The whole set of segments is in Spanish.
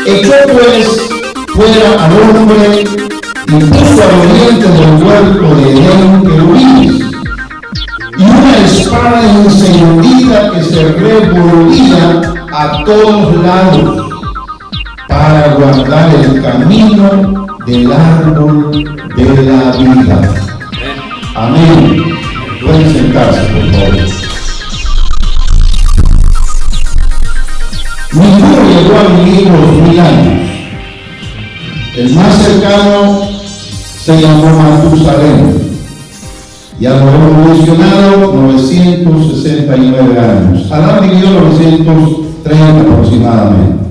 Echó pues fuera al hombre y puso al oriente del huerto de Edén querubines y una espada encendida que se revolvía a todos lados para guardar el camino del árbol de la vida. Amén. Pueden sentarse, por favor. Ninguno llegó a vivir los 1000 años. El más cercano se llamó Matusalén y a lo hemos mencionado 969 años. Adán vivió 930 aproximadamente.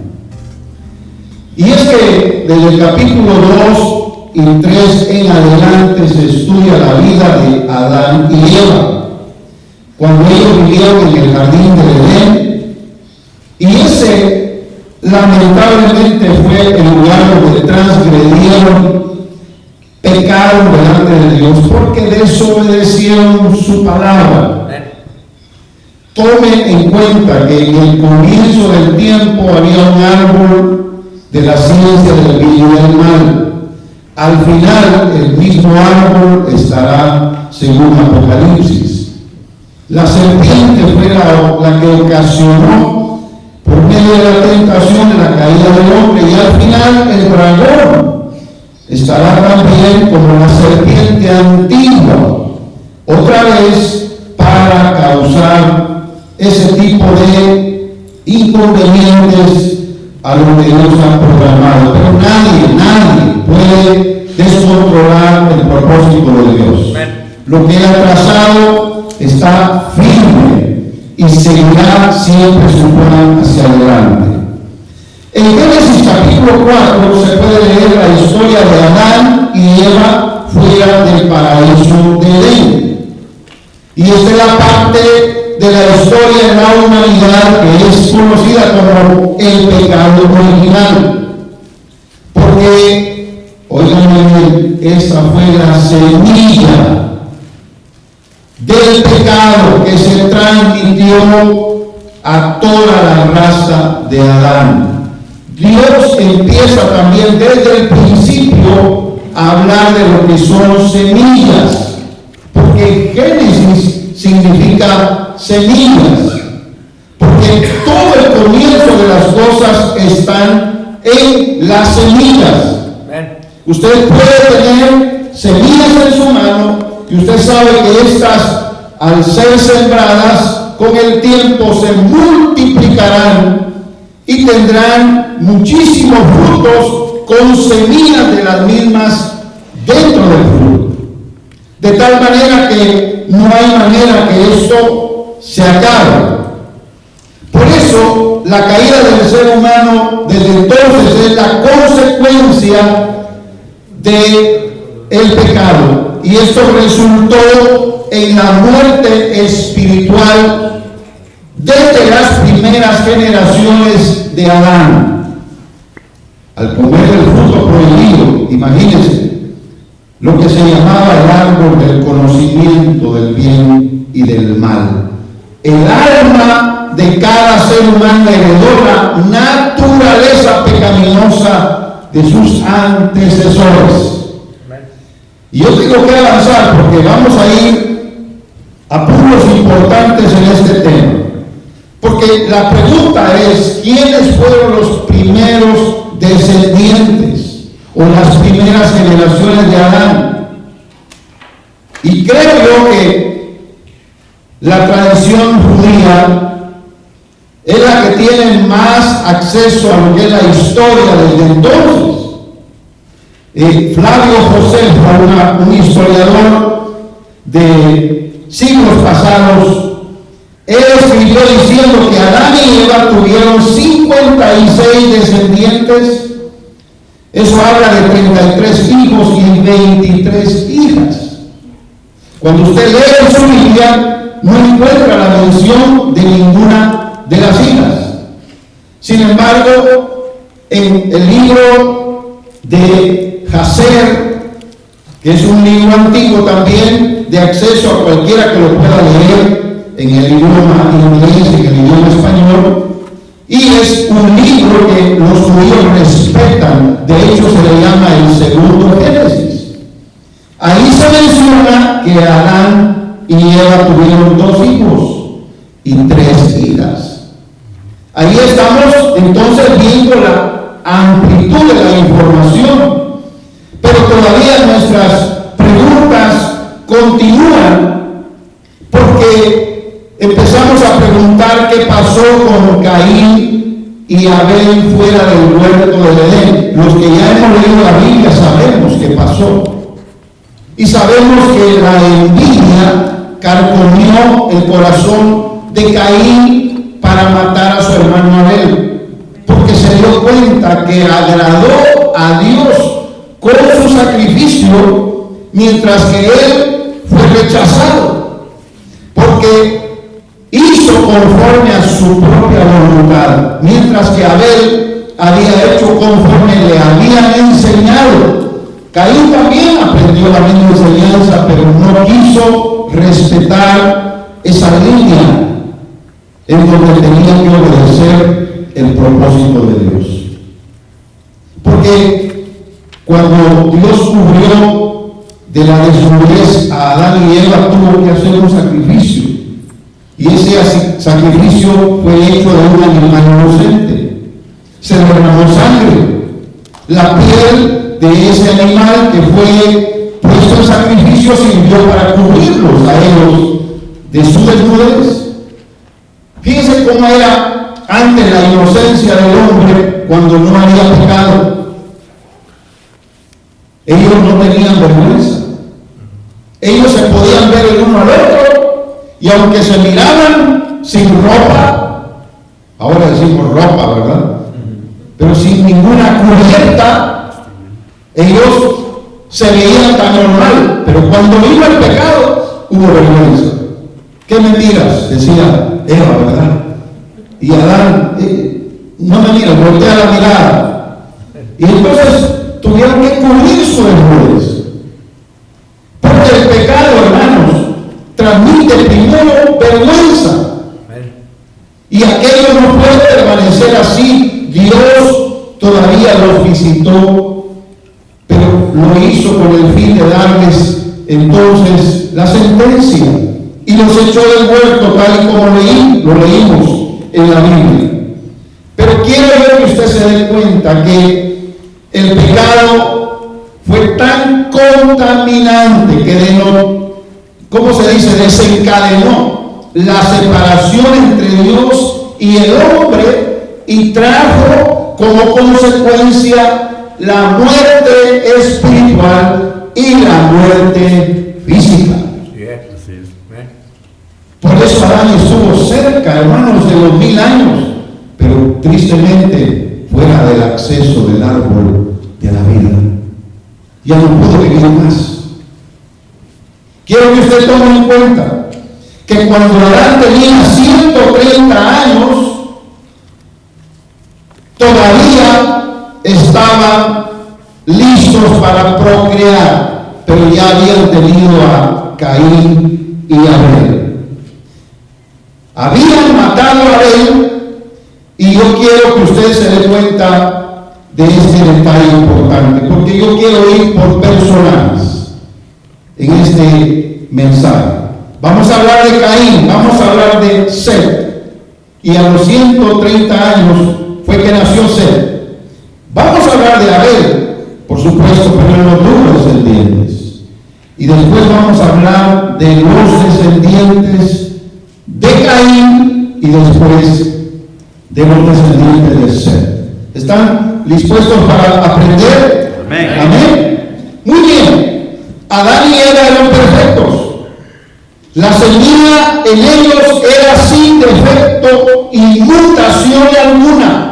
Y es que desde el capítulo 2 y 3 en adelante se estudia la vida de Adán y Eva, cuando ellos vivieron en el jardín del Edén. Y ese lamentablemente fue el lugar donde transgredieron, pecaron delante de Dios porque desobedecieron su palabra. Tome en cuenta que en el comienzo del tiempo había un árbol de la ciencia del bien y del mal. Al final el mismo árbol estará según Apocalipsis. La serpiente fue la que ocasionó por medio de la tentación de la caída del hombre, y al final el dragón estará también como la serpiente antigua, otra vez para causar ese tipo de inconvenientes a lo que Dios ha programado. Pero nadie puede descontrolar el propósito de Dios. Lo que ha trazado está firme y seguirá siempre su plan hacia adelante. En Génesis capítulo 4 se puede leer la historia de Adán y Eva fuera del paraíso de Edén. Y esta es la parte de la historia de la humanidad que es conocida como el pecado original. Porque, oigan bien, esa fue la semilla del pecado que se transmitió a toda la raza de Adán. Dios empieza también desde el principio a hablar de lo que son semillas, porque Génesis significa semillas, porque todo el comienzo de las cosas están en las semillas. Usted puede tener semillas en su mano y usted sabe que estas, al ser sembradas, con el tiempo se multiplicarán y tendrán muchísimos frutos con semillas de las mismas dentro del fruto. De tal manera que no hay manera que esto se acabe. Por eso, la caída del ser humano desde entonces es la consecuencia del pecado. Y esto resultó en la muerte espiritual desde las primeras generaciones de Adán. Al comer el fruto prohibido, imagínense, lo que se llamaba el árbol del conocimiento del bien y del mal. El alma de cada ser humano heredó la naturaleza pecaminosa de sus antecesores. Y yo tengo que avanzar porque vamos a ir a puntos importantes en este tema. Porque la pregunta es, ¿quiénes fueron los primeros descendientes o las primeras generaciones de Adán? Y creo yo que la tradición judía es la que tiene más acceso a lo que es la historia desde entonces. Flavio Josefo, un historiador de siglos pasados, él escribió diciendo que Adán y Eva tuvieron 56 descendientes. Eso habla de 33 hijos y 23 hijas. Cuando usted lee en su Biblia, no encuentra la mención de ninguna de las hijas. Sin embargo, en el libro de Jacer, que es un libro antiguo también, de acceso a cualquiera que lo pueda leer en el idioma inglés, en el idioma español, y es un libro que los judíos respetan. De hecho, se le llama el segundo Génesis. Ahí se menciona que Adán y Eva tuvieron 2 hijos y 3 hijas. Ahí estamos entonces viendo la amplitud de la información, pero todavía nuestras preguntas continúan, porque empezamos a preguntar qué pasó con Caín y Abel fuera del huerto del Edén. Los que ya hemos leído la Biblia sabemos qué pasó, y sabemos que la envidia carcomió el corazón de Caín para matar a su hermano Abel, porque se dio cuenta que agradó a Dios con su sacrificio, mientras que él fue rechazado, porque hizo conforme a su propia voluntad, mientras que Abel había hecho conforme le habían enseñado. Caín también aprendió la misma enseñanza, pero no quiso respetar esa línea en donde tenía que obedecer el propósito de Dios. Porque cuando Dios cubrió de la desnudez a Adán y Eva, tuvo que hacer un sacrificio, y ese sacrificio fue hecho de un animal inocente. Se derramó sangre, la piel de ese animal que fue puesto en sacrificio sirvió para cubrirlos a ellos de su desnudez. Fíjense cómo era antes la inocencia del hombre cuando no había pecado. Ellos no tenían vergüenza. Ellos se podían ver el uno al otro, y aunque se miraban sin ropa, ahora decimos ropa, ¿verdad? Pero sin ninguna cubierta, ellos se veían tan normal. Pero cuando vino el pecado, hubo vergüenza. ¿Qué mentiras? Decía Eva, ¿verdad? Y Adán, no me miras, voltea la mirada. Y entonces tuvieron que cubrir su desnudez. Porque el pecado, hermanos, transmite primero vergüenza. Y aquello no puede permanecer así. Dios todavía los visitó, pero lo hizo con el fin de darles entonces la sentencia, y los echó del huerto, tal y como lo leímos en la Biblia. Pero quiero yo que usted se dé cuenta que el pecado fue tan contaminante que ¿cómo se dice? Desencadenó la separación entre Dios y el hombre, y trajo como consecuencia la muerte espiritual y la muerte física. Por eso Adán estuvo cerca, hermanos, de los 1000 años, pero tristemente fuera del acceso del árbol de la vida. Ya no pudo vivir más. Quiero que usted tome en cuenta que cuando Adán tenía 130 años, todavía estaban listos para procrear, pero ya habían tenido a Caín y Abel. Habían matado a Abel, y yo quiero que usted se dé cuenta de este detalle importante, porque yo quiero ir por personajes en este mensaje. Vamos a hablar de Caín, vamos a hablar de Set, y a los 130 años fue que nació Set. Vamos a hablar de Abel, por supuesto, pero él no tuvo descendientes. Y después vamos a hablar de los descendientes de Caín, y después de los descendientes de Set. ¿Están dispuestos para aprender? Amén. Amén. Muy bien. Adán y Eva eran perfectos. La semilla en ellos era sin defecto y mutación alguna.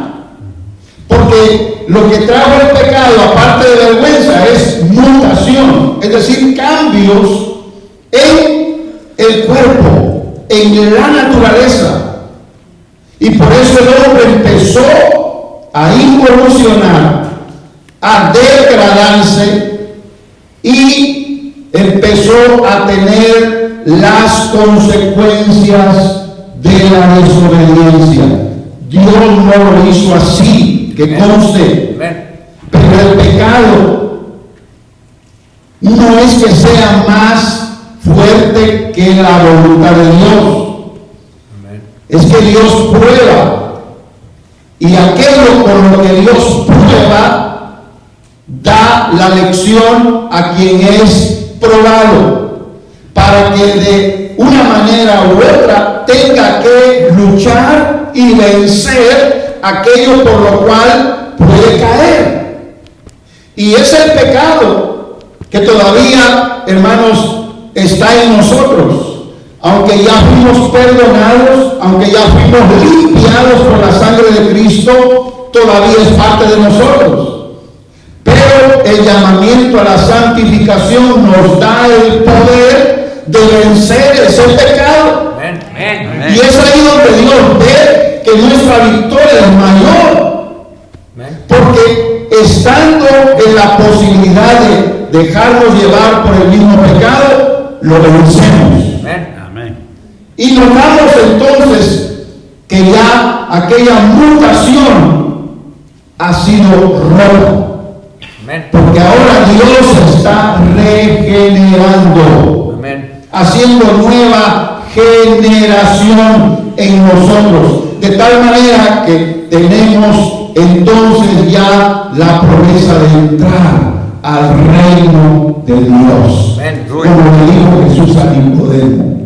Porque lo que trajo el pecado, aparte de vergüenza, es mutación, es decir, cambios en el cuerpo, en la naturaleza. Y por eso el hombre empezó a involucionar, a degradarse y empezó a tener las consecuencias de la desobediencia. Dios no lo hizo así, que conste. Pero el pecado no es que sea más fuerte que la voluntad de Dios. Es que Dios prueba. Y aquello con lo que Dios prueba da la lección a quien es probado, para que de una manera u otra tenga que luchar y vencer aquello por lo cual puede caer. Y es el pecado que todavía, hermanos, está en nosotros. Aunque ya fuimos perdonados, aunque ya fuimos limpiados por la sangre de Cristo, todavía es parte de nosotros. Pero el llamamiento a la santificación nos da el poder de vencer ese pecado. Y es ahí donde Dios ve que nuestra victoria es mayor. Porque estando en la posibilidad de dejarnos llevar por el mismo pecado, lo vencemos. Y notamos entonces que ya aquella mutación ha sido rota. Porque ahora Dios está regenerando, haciendo nueva generación en nosotros. De tal manera que tenemos entonces ya la promesa de entrar al reino de Dios. Como le dijo Jesús a Nicodemo.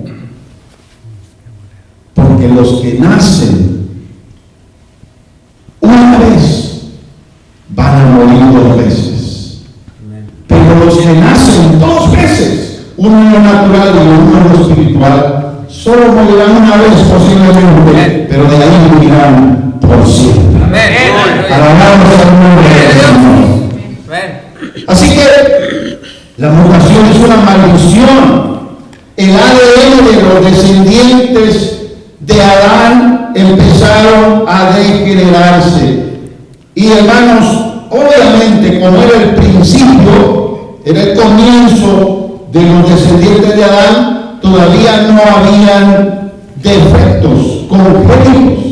Porque los que nacen una vez van a morir 2 veces. Pero los que nacen 2 veces, uno en lo natural y uno en lo espiritual, solo morirán una vez posiblemente, pero de ahí vivirán por siempre. Alabamos al nombre de Dios. Así que la mutación es una maldición. El ADN de los descendientes de Adán empezaron a degenerarse. Y hermanos, obviamente, como era el principio, era el comienzo de los descendientes de Adán, todavía no habían defectos congénitos.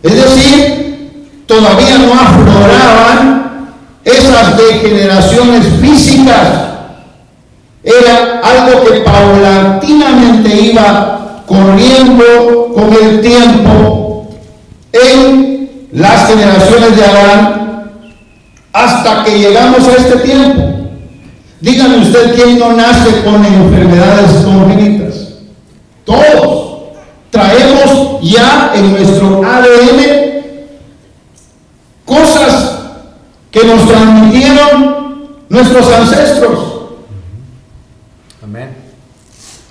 Es decir, todavía no afloraban esas degeneraciones físicas. Era algo que paulatinamente iba corriendo con el tiempo en las generaciones de Adán hasta que llegamos a este tiempo. Dígame usted quién no nace con enfermedades congénitas. Todos traemos ya en nuestro ADN cosas que nos transmitieron nuestros ancestros. Amén.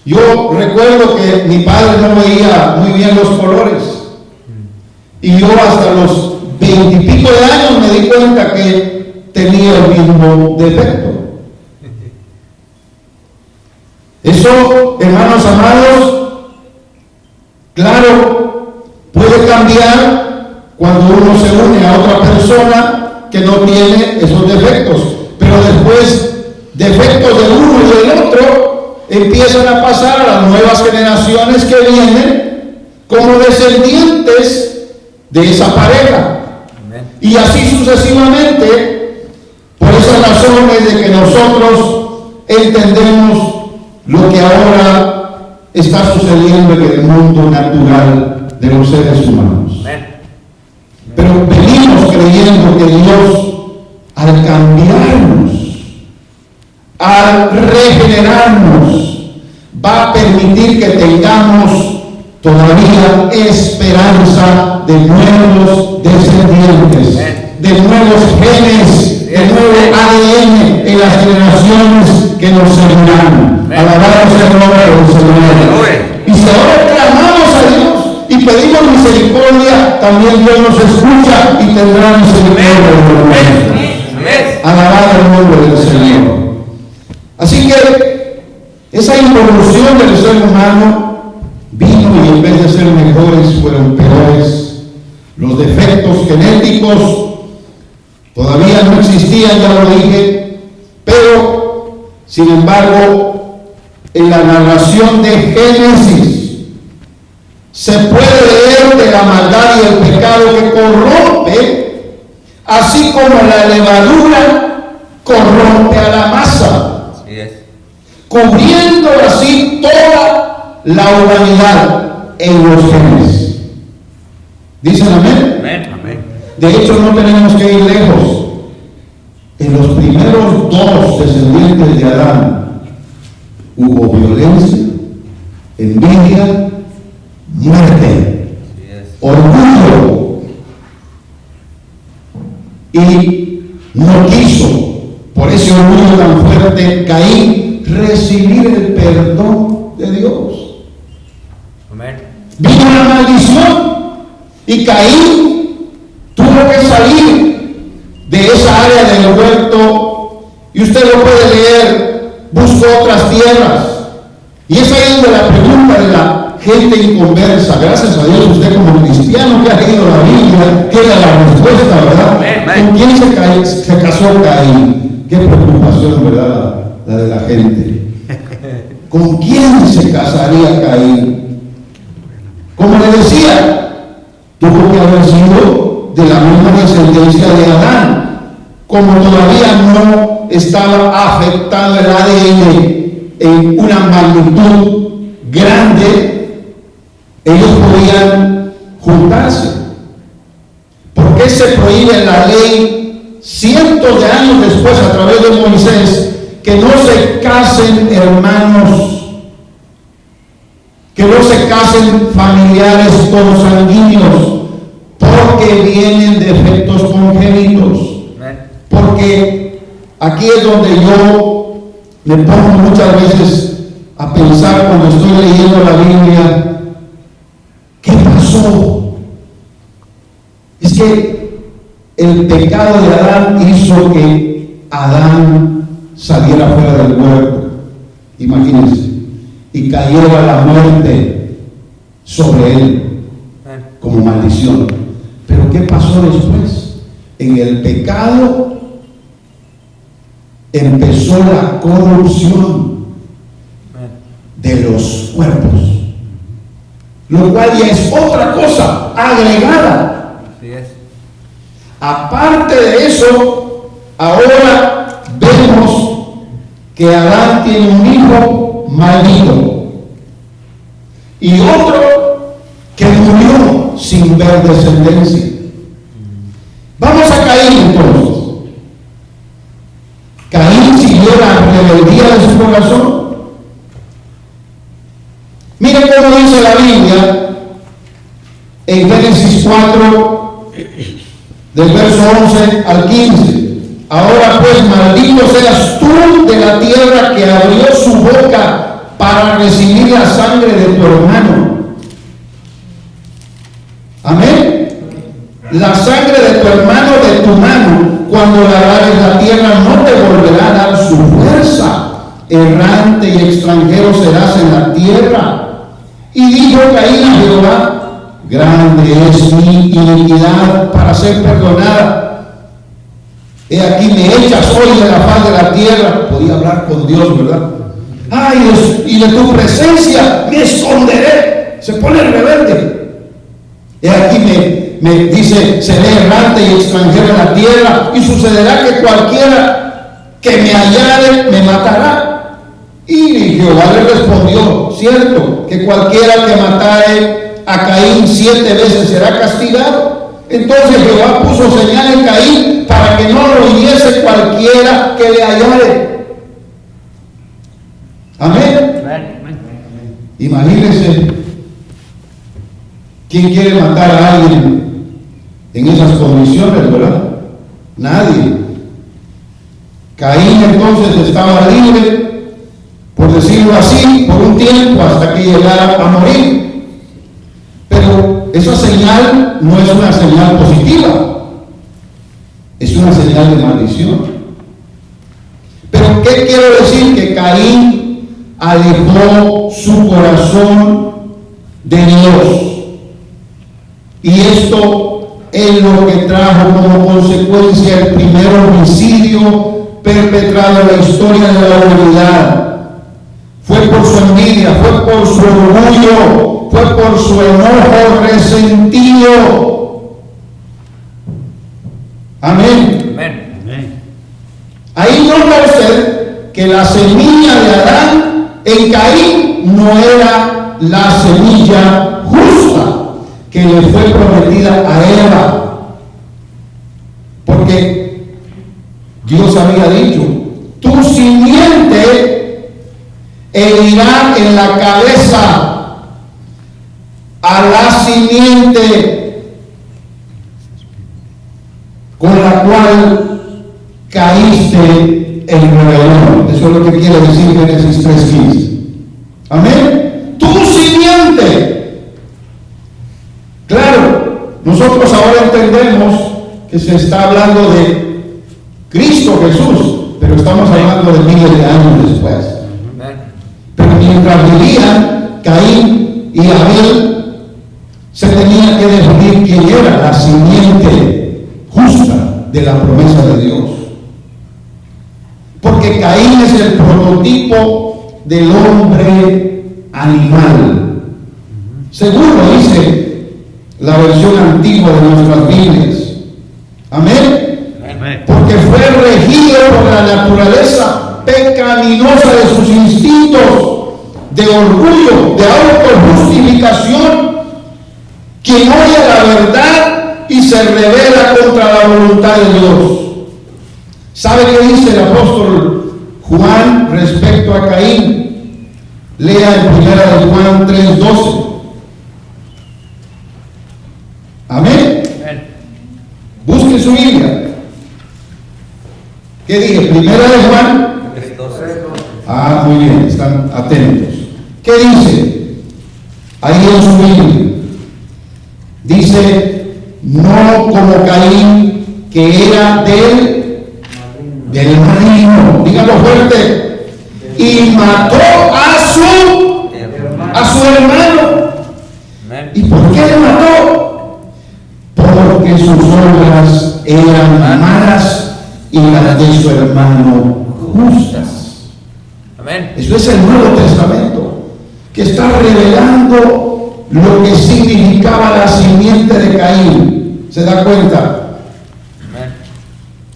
Yo recuerdo que mi padre no veía muy bien los colores. Y yo hasta los 20 y pico de años me di cuenta que tenía el mismo defecto. Eso, hermanos amados, claro, puede cambiar cuando uno se une a otra persona que no tiene esos defectos. Pero después, defectos del uno y del otro empiezan a pasar a las nuevas generaciones que vienen como descendientes de esa pareja. Amén. Y así sucesivamente. Por esas razones de que nosotros entendemos lo que ahora está sucediendo en el mundo natural de los seres humanos. Amén. Pero venimos creyendo que Dios, al cambiarnos, al regenerarnos, va a permitir que tengamos todavía esperanza de nuevos descendientes, de nuevos genes, de nuevo ADN en las generaciones que nos seguirán. Alabamos el nombre del Señor. Y si ahora clamamos a Dios y pedimos misericordia, también Dios nos escucha y tendrá misericordia de nosotros. Alabado el nombre del Señor. Así que Esa involución del ser humano vino y en vez de ser mejores fueron peores. Los defectos genéticos todavía no existían, ya lo dije, pero sin embargo en la narración de Génesis se puede leer de la maldad y el pecado que corrompe, así como la levadura corrompe a la masa, cubriendo así toda la humanidad en los genes. ¿Dicen amén? Amén. De hecho, no tenemos que ir lejos. En los primeros dos descendientes de Adán hubo violencia, envidia, muerte, orgullo, y no quiso, por ese orgullo tan fuerte, Caín, recibir el perdón de Dios. Amén. Vino la maldición y Caín tuvo que salir de esa área del huerto, y usted lo puede leer, buscó otras tierras, y es ahí donde la pregunta de la gente inconversa, gracias a Dios usted como cristiano que ha leído la Biblia tiene la respuesta, ¿verdad? Amén. ¿Con quién se casó Caín? Qué preocupación, ¿verdad? La de la gente. ¿Con quién se casaría Caín? Como le decía, tuvo que haber sido de la misma descendencia de Adán. Como todavía no estaba afectado el ADN en una magnitud grande, ellos podían juntarse. ¿Por qué se prohíbe en la ley cientos de años después a través de Moisés que no se casen hermanos, que no se casen familiares consanguíneos, porque vienen defectos congénitos? Porque aquí es donde yo me pongo muchas veces a pensar cuando estoy leyendo la Biblia, ¿qué pasó? Es que el pecado de Adán hizo que Adán saliera fuera del huerto, imagínense, y cayera la muerte sobre él como maldición. Pero ¿qué pasó después? En el pecado empezó la corrupción de los cuerpos, lo cual ya es otra cosa agregada. Aparte de eso, ahora vemos que Adán tiene un hijo maldito y otro que murió sin ver descendencia. Vamos a Caín entonces. Caín siguió la rebeldía de su corazón. Miren cómo dice la Biblia en Génesis 4, del verso 11 al 15. Ahora pues, maldito seas tú de la tierra que abrió su boca para recibir la sangre de tu hermano. Amén. La sangre de tu hermano de tu mano, cuando la agarres la tierra, no te volverá a dar su fuerza. Errante y extranjero serás en la tierra. Y dijo Caín a Jehová: grande es mi iniquidad para ser perdonada. He aquí me echas hoy de la faz de la tierra. Podía hablar con Dios, ¿verdad? Ay, y de tu presencia me esconderé. Se pone rebelde. He aquí me dice: seré errante y extranjero en la tierra, y sucederá que cualquiera que me hallare me matará. Y Jehová le respondió: cierto, que cualquiera que matare a Caín 7 veces será castigado. Entonces Jehová puso señal en Caín para que no lo hiriese cualquiera que le hallare. Amén. Imagínense, ¿quién quiere matar a alguien en esas condiciones, verdad? Nadie. Caín entonces estaba libre, por decirlo así, por un tiempo, hasta que llegara a morir. Pero esa señal no es una señal positiva, es una señal de maldición. Pero ¿qué quiero decir? Que Caín alejó su corazón de Dios. Y esto es lo que trajo como consecuencia el primer homicidio perpetrado en la historia de la humanidad. Fue por su envidia, fue por su orgullo, fue por su enojo resentido. Amén. Amén. Ahí nota usted que la semilla de Adán en Caín no era la semilla justa que le fue prometida a Eva, porque Dios había dicho: tu simiente herirá en la cabeza a la simiente con la cual caíste en rebelión. Eso es lo que quiere decir Génesis 3:15. Amén. Tu simiente. Claro, nosotros ahora entendemos que se está hablando de Cristo Jesús, pero estamos hablando de miles de años después. Pero mientras vivían Caín y Abel, se tenía que definir quién era la simiente justa de la promesa de Dios. Porque Caín es el prototipo del hombre animal. Según lo dice la versión antigua de nuestras Biblias. Amén. Amén. Porque fue regido por la naturaleza pecaminosa de sus instintos, de orgullo, de autojustificación, quien oye la verdad y se revela contra la voluntad de Dios. ¿Sabe qué dice el apóstol Juan respecto a Caín? Lea en 1 Juan 3:12. Amén. Busque su Biblia. ¿Qué dije? 1 Juan. Ah, muy bien, están atentos. ¿Qué dice? Ahí en su Biblia. Dice: no como Caín, que era del maligno. Dígalo fuerte. Y mató a su hermano. ¿Y por qué le mató? Porque sus obras eran malas y las de su hermano justas. Amén. Eso es el Nuevo Testamento, que está revelando lo que significaba la simiente de Caín. ¿Se da cuenta? Amén.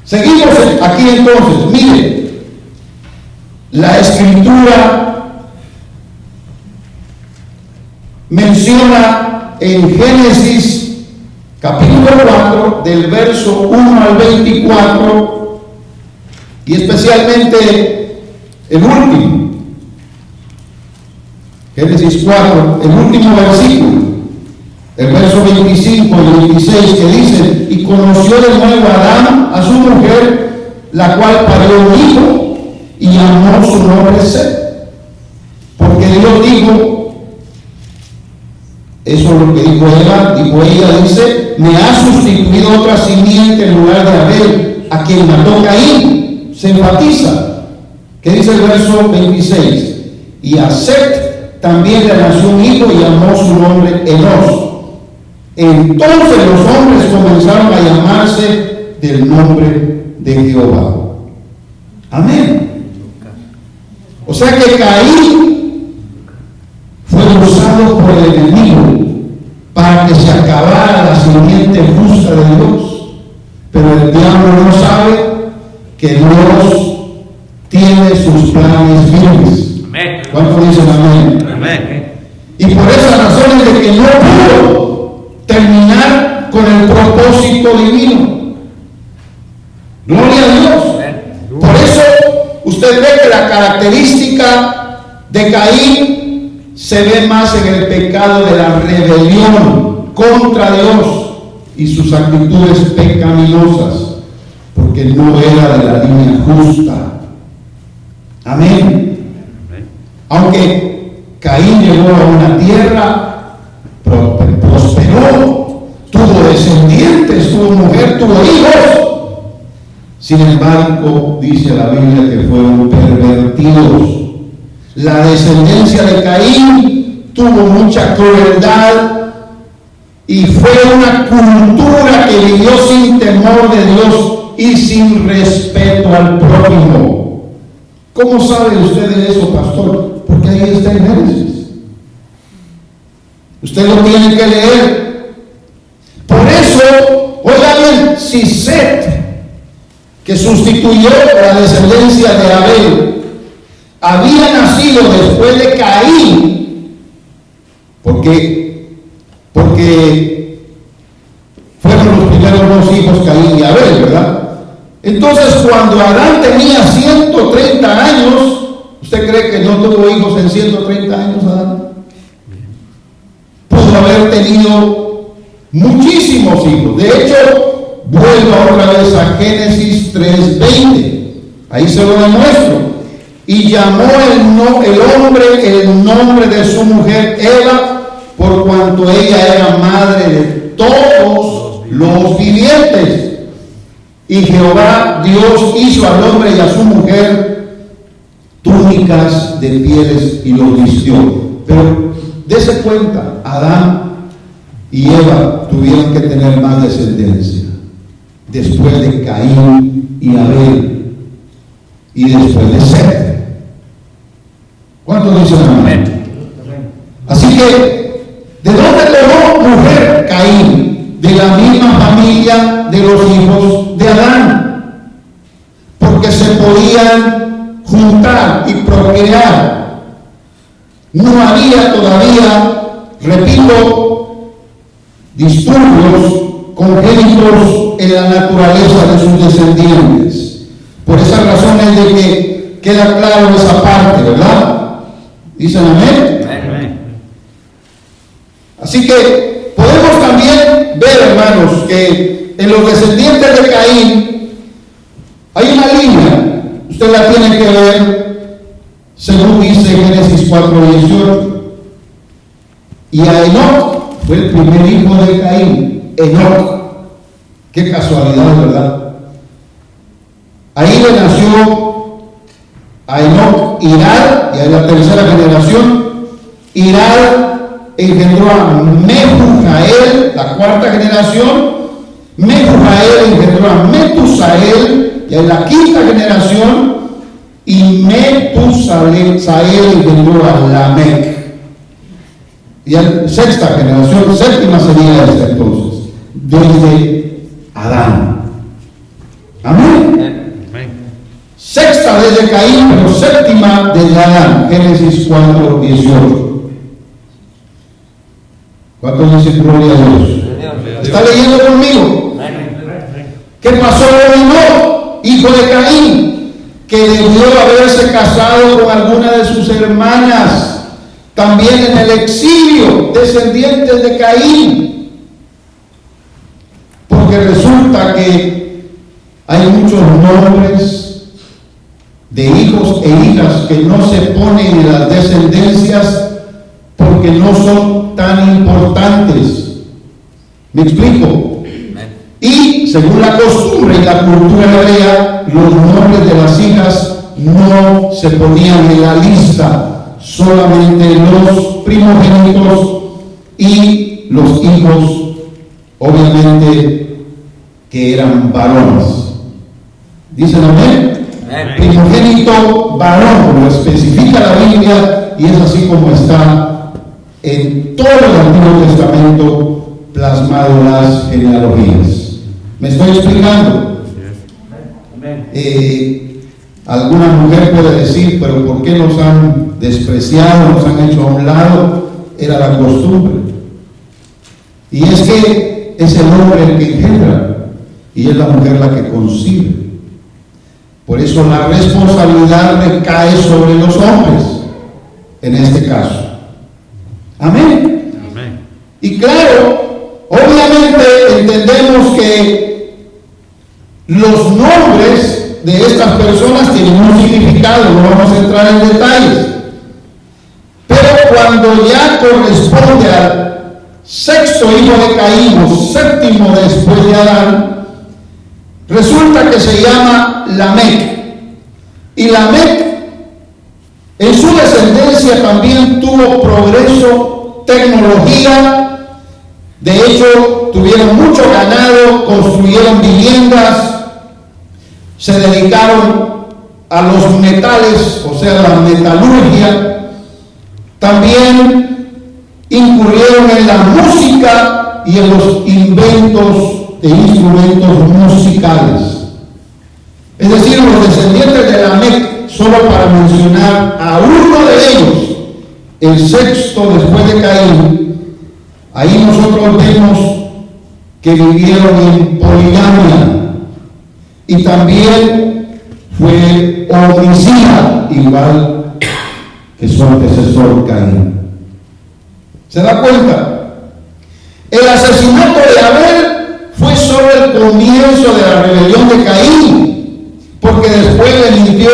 Seguimos aquí entonces. Mire, la Escritura menciona en Génesis capítulo 4, del verso 1 al 24, y especialmente el último, Génesis 4, el último versículo, el verso 25 y 26, que dice: y conoció de nuevo Adán a su mujer, la cual parió un hijo, y llamó su nombre Set, porque Dios dijo, eso es lo que dijo ella, dice: me ha sustituido otra simiente en lugar de Abel, a quien mató Caín. Se enfatiza. ¿Qué dice el verso 26? Y a Set también le nació un hijo y llamó su nombre Enos. Entonces los hombres comenzaron a llamarse del nombre de Jehová. Amén. O sea que Caín fue usado por el enemigo para que se acabara la simiente justa de Dios. Pero el diablo no sabe que Dios tiene sus planes firmes. Amén. ¿Cuántos dicen amén? Amén. Y por esas razones de que no pudo terminar con el propósito divino. Gloria a Dios. Por eso usted ve que la característica de Caín se ve más en el pecado de la rebelión contra Dios y sus actitudes pecaminosas, porque no era de la línea justa. Amén. Aunque Caín llegó a una tierra, prosperó, tuvo descendientes, tuvo mujer, tuvo hijos. Sin embargo, dice la Biblia que fueron pervertidos. La descendencia de Caín tuvo mucha crueldad y fue una cultura que vivió sin temor de Dios y sin respeto al prójimo. ¿Cómo sabe usted de eso, pastor? Porque ahí está en Génesis. Usted lo tiene que leer. Por eso, oiga bien, si Set, que sustituyó la descendencia de Abel, había nacido después de Caín, porque fueron los primeros dos hijos, Caín y Abel, ¿verdad? Entonces, cuando Adán tenía 130 años, ¿usted cree que no tuvo hijos en 130 años, Adán? Pudo haber tenido muchísimos hijos. De hecho, vuelvo otra vez a Génesis 3:20. Ahí se lo demuestro. Y llamó el hombre el nombre de su mujer Eva, por cuanto ella era madre de todos los vivientes. Y Jehová Dios hizo al hombre y a su mujer túnicas de pieles y los vistió. Pero dése cuenta, Adán y Eva tuvieron que tener más descendencia después de Caín y Abel y después de Set. ¿Cuántos dicen amén? Así que, ¿de dónde tomó mujer Caín? De la misma familia de los hijos de Adán, porque se podían juntar y procrear. No había todavía, repito, disturbios congénitos en la naturaleza de sus descendientes. Por esa razón es de que queda claro esa parte, ¿verdad? ¿Dicen amén? Amén. Así que podemos también ver, hermanos, que en los descendientes de Caín hay una línea. Usted la tiene que ver según dice Génesis 4:18. Y a Enoc fue el primer hijo de Caín. Enoc. Qué casualidad, ¿verdad? Ahí le nació a Enoc Irad, y a la tercera generación. Irad engendró a Mehujael, la cuarta generación. Mehujael engendró a Metusael, y en la quinta generación. Y Metusael engendró a Lamec. Y en sexta generación, séptima sería esta entonces, desde Adán. Amén. Sexta desde Caín, pero séptima desde Adán. Génesis 4:18. ¿Cuántos dicen gloria a Dios? ¿Está leyendo conmigo? ¿Qué pasó con Enoc, hijo de Caín? Que debió haberse casado con alguna de sus hermanas, también en el exilio, descendientes de Caín. Porque resulta que hay muchos nombres de hijos e hijas que no se ponen en las descendencias porque no son tan importantes. ¿Me explico? Y según la costumbre y la cultura hebrea, los nombres de las hijas no se ponían en la lista, solamente los primogénitos y los hijos, obviamente, que eran varones. ¿Dicen amén? Primogénito varón, como especifica la Biblia, y es así como está en todo el Antiguo Testamento plasmado las genealogías. ¿Me estoy explicando? Alguna mujer puede decir, pero ¿por qué nos han despreciado, nos han hecho a un lado? Era la costumbre. Y es que es el hombre el que engendra y es la mujer la que concibe. Por eso la responsabilidad recae sobre los hombres, en este caso. Amén. Amén. Y claro, obviamente entendemos que los nombres de estas personas tienen un significado, no vamos a entrar en detalles. Pero cuando ya corresponde al sexto hijo de Caín, o séptimo después de Adán, resulta que se llama Lamec. Y Lamec En su descendencia también tuvo progreso, tecnología. De hecho, tuvieron mucho ganado, construyeron viviendas, se dedicaron a los metales, o sea, la metalurgia. También incurrieron en la música y en los inventos de instrumentos musicales. Es decir, los descendientes de Lamec, solo para mencionar a uno de ellos, el sexto después de Caín, ahí nosotros vemos que vivieron en poligamia y también fue homicida, igual que su antecesor Caín. ¿Se da cuenta? El asesinato de Abel fue solo el comienzo de la rebelión de Caín, porque después le mintió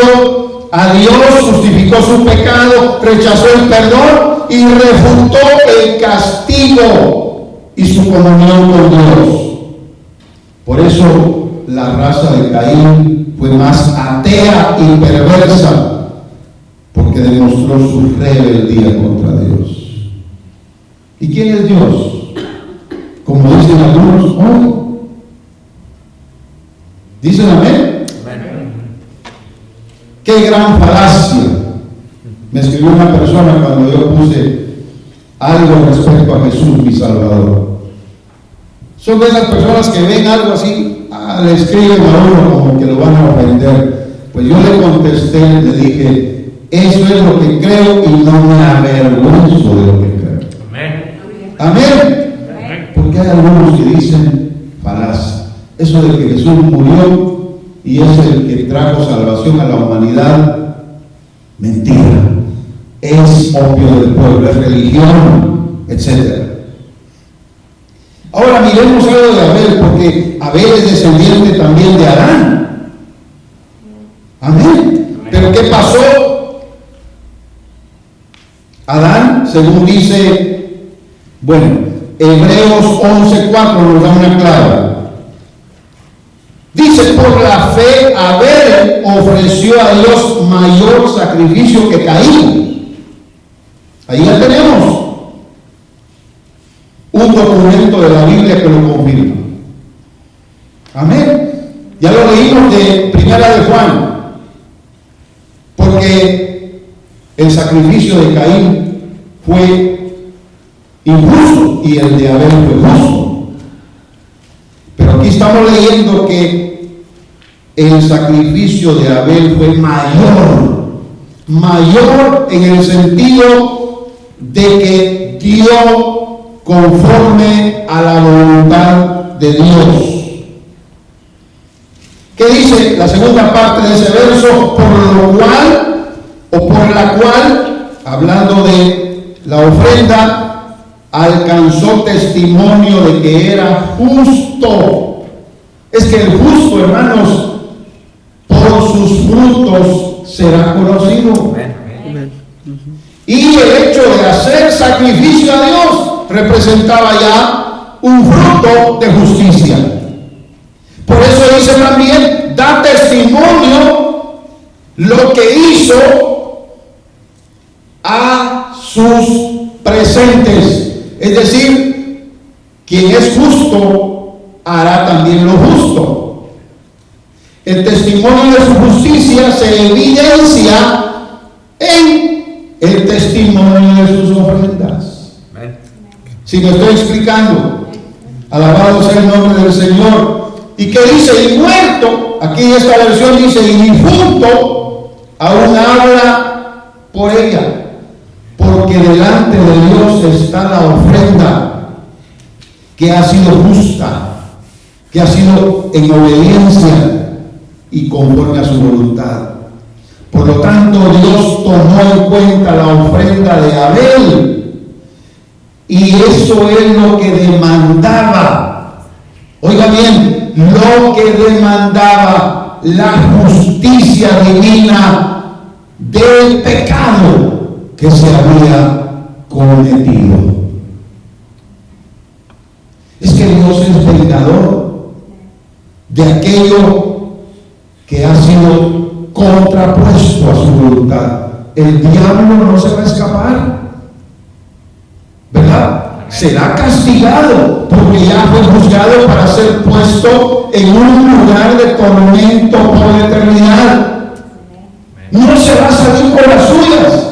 a Dios, justificó su pecado, rechazó el perdón y refutó el castigo y su comunión con Dios. Por eso la raza de Caín fue más atea y perversa, porque demostró su rebeldía contra Dios. ¿Y quién es Dios? Como dicen algunos hoy. ¿Dicen amén? ¡Qué gran falacia! Me escribió una persona cuando yo puse algo respecto a Jesús, mi Salvador. Son de esas personas que ven algo así, le escriben a uno como que lo van a ofender. Pues yo le contesté, le dije, eso es lo que creo y no me avergüenzo de lo que creo. Amén. Amén. Porque hay algunos que dicen falacia. Eso de que Jesús murió y es el que trajo salvación a la humanidad, mentira. Es opio del pueblo, es religión, etc. Ahora miremos algo de Abel, porque Abel es descendiente también de Adán. Amén. Pero ¿qué pasó? Adán, según dice, bueno, Hebreos 11:4 nos da una clave. Dice, por la fe Abel ofreció a Dios mayor sacrificio que Caín. Ahí ya tenemos un documento de la Biblia que lo confirma. Amén. Ya lo leímos de Primera de Juan. Porque el sacrificio de Caín fue injusto y el de Abel fue justo. Pero aquí estamos leyendo que el sacrificio de Abel fue mayor en el sentido de que dio conforme a la voluntad de Dios. ¿Qué dice la segunda parte de ese verso? Por lo cual, o por la cual, hablando de la ofrenda, alcanzó testimonio de que era justo. Es que el justo, hermanos, por sus frutos será conocido. Y el hecho de hacer sacrificio a Dios representaba ya un fruto de justicia. Por eso dice también, da testimonio lo que hizo a sus presentes. Es decir, quien es justo hará también lo justo. El testimonio de su justicia se evidencia en el testimonio de sus ofrendas. Si me estoy explicando, alabado sea el nombre del Señor. ¿Y qué dice? Y muerto, aquí en esta versión dice, y difunto, aún habla por ella. Porque delante de Dios está la ofrenda que ha sido justa, que ha sido en obediencia y conforme a su voluntad. Por lo tanto, Dios tomó en cuenta la ofrenda de Abel y eso es lo que demandaba. Oiga bien, lo que demandaba la justicia divina del pecado que se había cometido. Es que Dios es vengador de aquello que ha sido contrapuesto a su voluntad. el diablo no se va a escapar, ¿verdad? Será castigado porque ya fue juzgado para ser puesto en un lugar de tormento por la eternidad. No se va a salir por las suyas.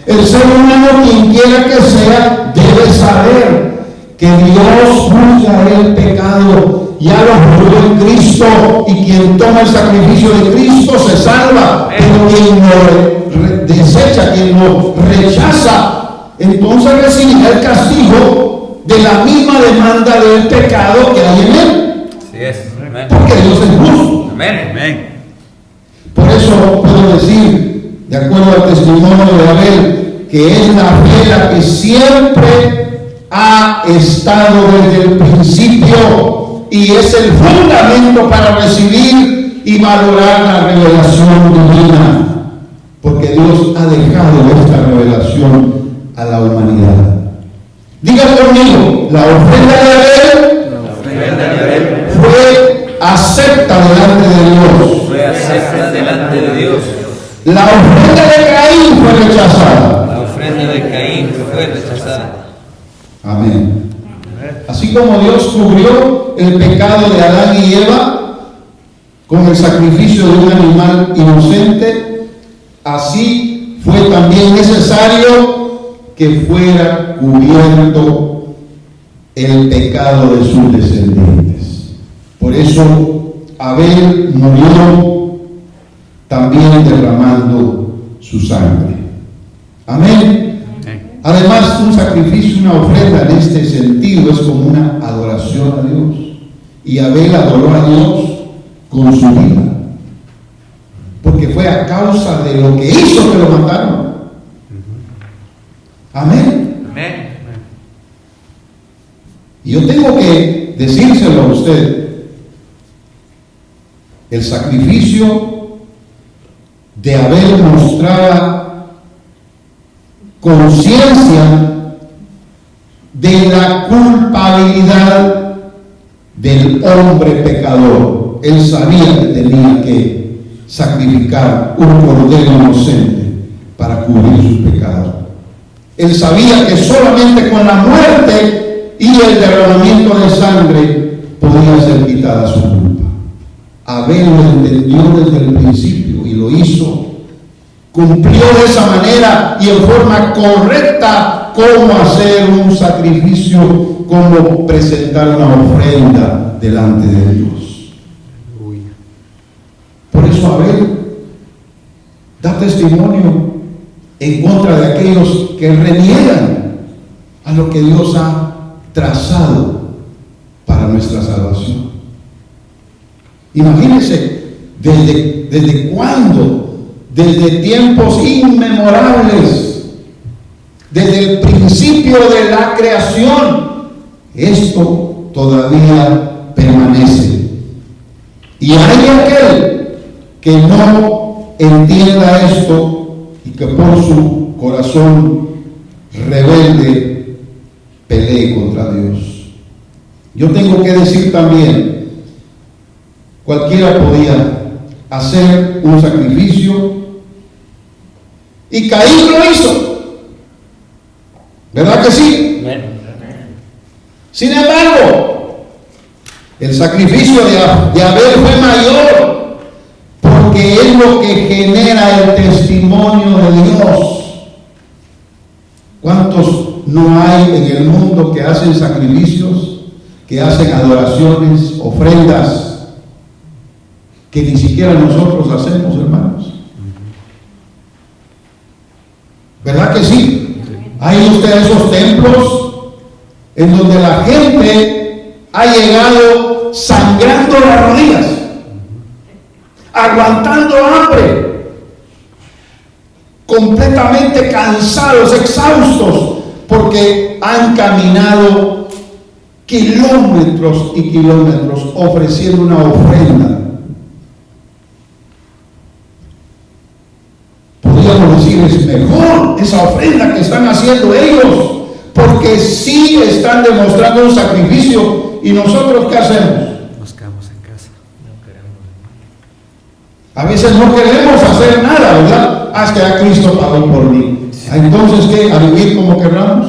El ser humano, quien quiera que sea, debe saber que Dios juzga el pecado. Ya lo juzgó en Cristo, y quien toma el sacrificio de Cristo se salva. Pero quien lo desecha, quien lo rechaza, entonces recibirá el castigo de la misma demanda del pecado que hay en él. Porque Dios es justo. Por eso puedo decir, de acuerdo al testimonio de Abel, que es la fe la que siempre ha estado desde el principio y es el fundamento para recibir y valorar la revelación divina, porque Dios ha dejado esta revelación a la humanidad. Diga conmigo, la ofrenda de Abel fue acepta delante de Dios. Fue acepta delante de Dios. La ofrenda de Caín fue rechazada. La ofrenda de Caín fue rechazada. Amén. Así como Dios cubrió el pecado de Adán y Eva con el sacrificio de un animal inocente, así fue también necesario que fuera cubierto el pecado de sus descendientes. Por eso Abel murió también derramando su sangre. Amén. Además, un sacrificio, una ofrenda en este sentido es como una adoración a Dios. Y Abel adoró a Dios con su vida, porque fue a causa de lo que hizo que lo mataron. Amén. Y yo tengo que decírselo a usted. El sacrificio de Abel mostraba conciencia de la culpabilidad del hombre pecador. Él sabía que tenía que sacrificar un cordero inocente para cubrir sus pecados. Él sabía que solamente con la muerte y el derramamiento de sangre podía ser quitada su culpa. Abel lo entendió desde el principio y lo hizo. Cumplió de esa manera y en forma correcta cómo hacer un sacrificio, cómo presentar una ofrenda delante de Dios. Por eso Abel da testimonio en contra de aquellos que reniegan a lo que Dios ha trazado para nuestra salvación. Imagínense desde cuándo, desde tiempos inmemorables, desde el principio de la creación, esto todavía permanece. Y hay aquel que no entienda esto y que por su corazón rebelde pelee contra Dios. Yo tengo que decir también, cualquiera podía hacer un sacrificio y Caín lo hizo, ¿verdad que sí? Sin embargo, el sacrificio de Abel fue mayor, porque es lo que genera el testimonio de Dios. ¿Cuántos no hay en el mundo que hacen sacrificios, que hacen adoraciones, ofrendas, que ni siquiera nosotros hacemos, hermanos? ¿Verdad que sí? Hay ustedes esos templos en donde la gente ha llegado sangrando las rodillas, aguantando hambre, completamente cansados, exhaustos, porque han caminado kilómetros y kilómetros ofreciendo una ofrenda. Podríamos decir, es mejor esa ofrenda que están haciendo ellos, porque sí están demostrando un sacrificio. ¿Y nosotros qué hacemos? Nos quedamos en casa. A veces no queremos hacer nada, ¿verdad? que ya Cristo pagó por mí. Entonces, ¿qué? ¿A vivir como querramos?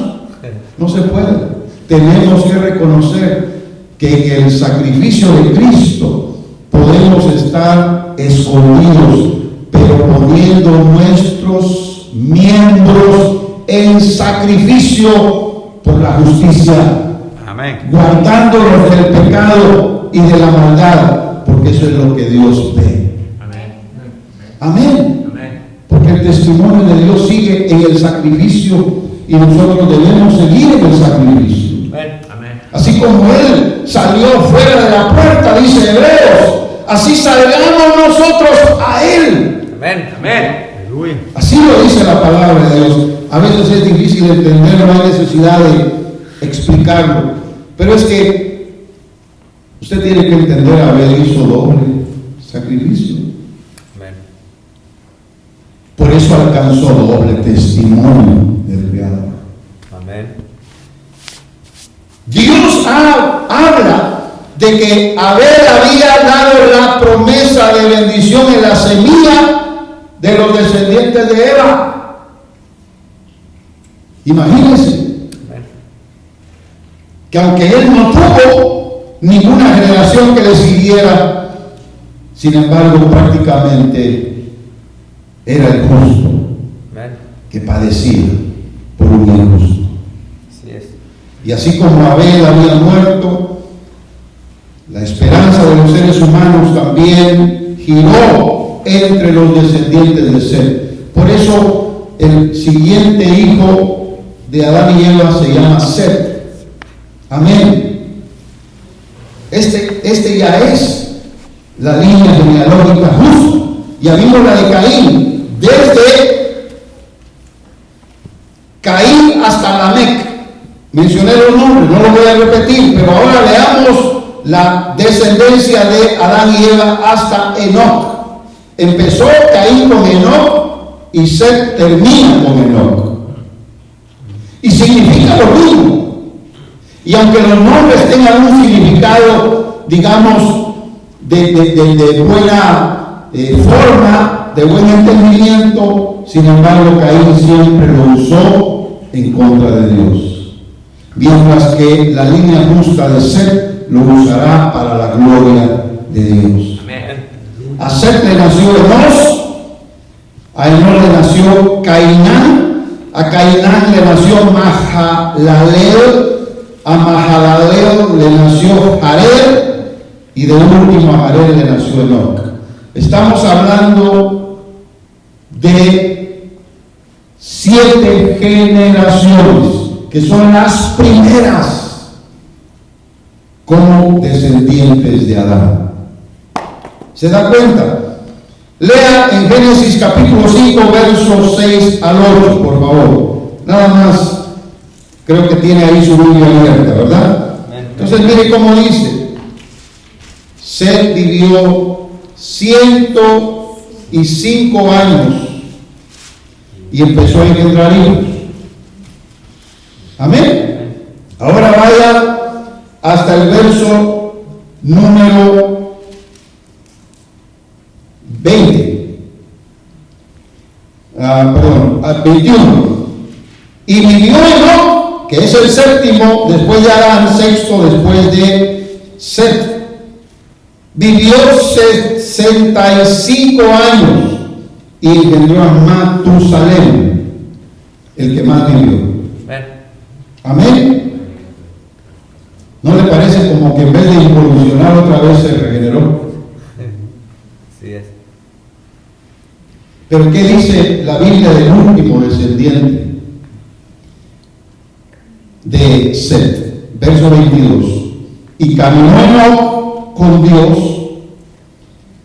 No se puede. Tenemos que reconocer que en el sacrificio de Cristo podemos estar escondidos, pero poniendo nuestros miembros en sacrificio por la justicia. Amén. Guardándolos del pecado y de la maldad, porque eso es lo que Dios ve. Amén. Porque el testimonio de Dios sigue en el sacrificio y nosotros debemos seguir en el sacrificio. Así como Él salió fuera de la puerta, dice Hebreos, así salgamos nosotros a Él. Así lo dice la palabra de Dios. A veces es difícil entenderlo, no hay necesidad de explicarlo. Pero es que usted tiene que entender, Abel hizo doble sacrificio. Por eso alcanzó doble testimonio del Creador. Dios habla de que Abel había dado la promesa de bendición en la semilla de los descendientes de Eva. Imagínense que aunque él no tuvo ninguna generación que le siguiera, sin embargo prácticamente era el justo que padecía por un injusto. Y así como Abel había muerto, la esperanza de los seres humanos también giró entre los descendientes de Set. Por eso el siguiente hijo de Adán y Eva se llama Set. Amén. Este ya es la línea genealógica justa. Ya vimos la de Caín, desde Caín hasta Lamec. Mencioné los nombres, no los voy a repetir, pero ahora veamos la descendencia de Adán y Eva hasta Enoc. Empezó Caín con Enoc y Set termina con Enoc. Y significa lo mismo. Y aunque los nombres tengan un significado, digamos, de buena forma, de buen entendimiento, sin embargo, Caín siempre lo usó en contra de Dios. Mientras que la línea justa de Set lo usará para la gloria de Dios. A Set le nació Enos, a Enos le nació Cainán, a Cainán le nació Mahalaleel, a Mahalaleel le nació Jared, y de último a Jared le nació Enoc. Estamos hablando de 7 generaciones que son las primeras como descendientes de Adán. ¿Se da cuenta? Lea en Génesis capítulo 5, versos 6 al 8, por favor. Nada más, creo que tiene ahí su Biblia abierta, ¿verdad? Entonces mire cómo dice. Set vivió 105 años y empezó a engendrar hijos. Amén. Ahora vaya hasta el verso número 21. Y vivió Enoc, que es el séptimo, después de Adán, sexto, después de Set. Vivió 65 años y engendró a Matusalem, el que más vivió. Amén. ¿No le parece como que en vez de involucionar otra vez se regeneró? Sí es. Pero ¿qué dice la Biblia del último descendiente de Set? Verso 22. Y caminó Enoc con Dios